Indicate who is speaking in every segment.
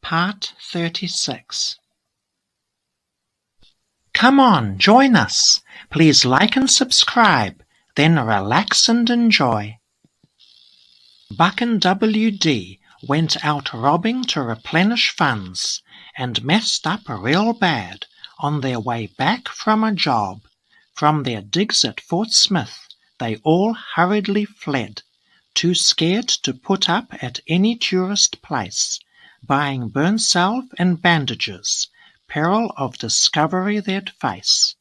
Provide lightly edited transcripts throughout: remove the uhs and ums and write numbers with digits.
Speaker 1: Part 36. Come on, join us. Please like and subscribe, then relax and enjoy. Buck and W.D. went out robbing to replenish funds and messed up real bad on their way back from a job. From their digs at Fort Smith, they all hurriedly fled, too scared to put up at any tourist place, buying burn salve and bandages, peril of discovery they'd face.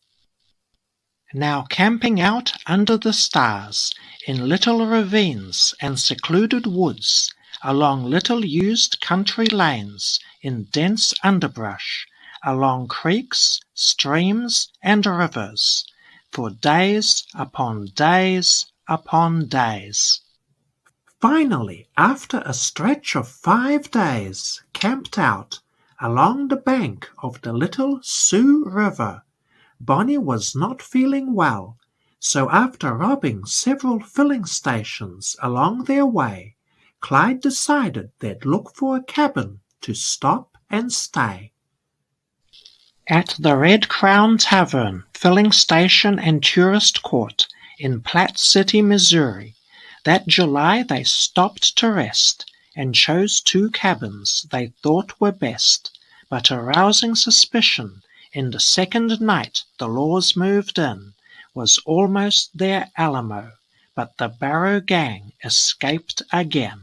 Speaker 1: Now camping out under the stars, in little ravines and secluded woods, along little used country lanes, in dense underbrush, along creeks, streams, and rivers, for days upon days upon days. Finally, after a stretch of 5 days, camped out along the bank of the little Sioux River, Bonnie was not feeling well, so after robbing several filling stations along their way, Clyde decided they'd look for a cabin to stop and stay. At the Red Crown Tavern, filling station and tourist court in Platt City, Missouri, that July they stopped to rest and chose 2 cabins they thought were best, but arousing suspicion in the second night the Laws moved in, was almost their Alamo, but the Barrow gang escaped again.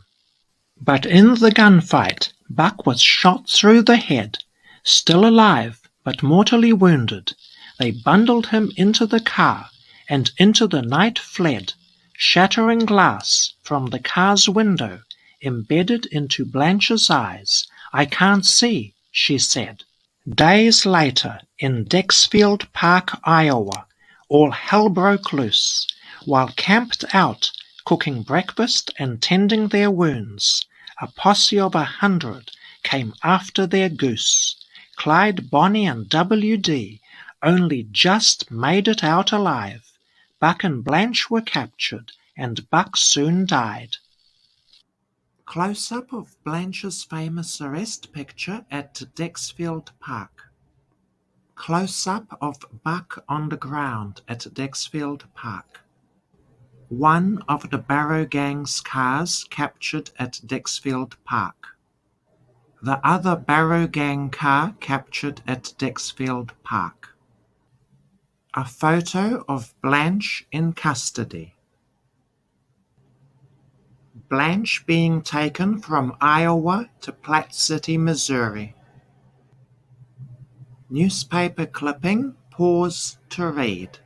Speaker 1: But in the gunfight, Buck was shot through the head. Still alive, but mortally wounded, they bundled him into the car, and into the night fled, shattering glass from the car's window, embedded into Blanche's eyes. "I can't see," she said. Days later, in Dexfield Park, Iowa, all hell broke loose. While camped out, cooking breakfast and tending their wounds, a posse of 100 came after their goose. Clyde, Bonnie, and W.D. only just made it out alive. Buck and Blanche were captured, and Buck soon died. Close-up of Blanche's famous arrest picture at Dexfield Park. Close-up of Buck on the ground at Dexfield Park. One of the Barrow gang's cars captured at Dexfield Park. The other Barrow gang car captured at Dexfield Park. A photo of Blanche in custody. Blanche being taken from Iowa to Platt City, Missouri. Newspaper clipping, pause to read.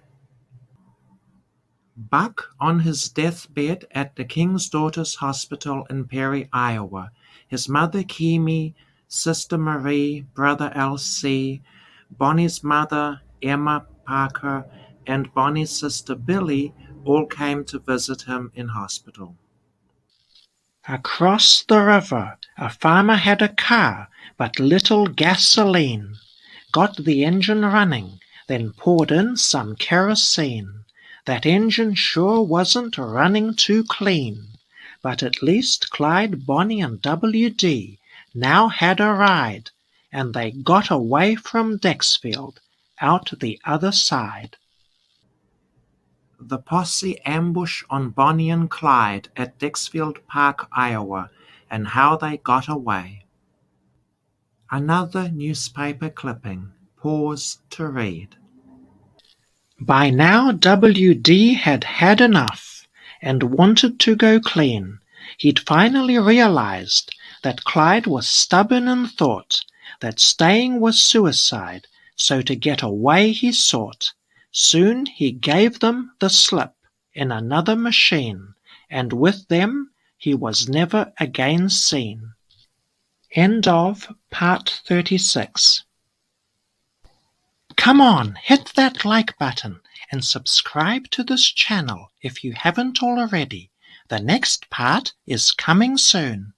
Speaker 1: Buck on his deathbed at the King's Daughters Hospital in Perry, Iowa. His mother Kimi, sister Marie, brother L.C., Bonnie's mother Emma Parker, and Bonnie's sister Billy all came to visit him in hospital. Across the river, a farmer had a car, but little gasoline. Got the engine running, then poured in some kerosene. That engine sure wasn't running too clean. But at least Clyde, Bonnie, and W.D. now had a ride, and they got away from Dexfield, out the other side. The posse ambush on Bonnie and Clyde at Dexfield Park, Iowa, and how they got away. Another newspaper clipping. Pause to read. By now W.D. had had enough, and wanted to go clean. He'd finally realized that Clyde was stubborn and thought that staying was suicide, so to get away he sought. Soon he gave them the slip in another machine, and with them he was never again seen. End of Part 36. Come on, hit that like button and subscribe to this channel if you haven't already. The next part is coming soon.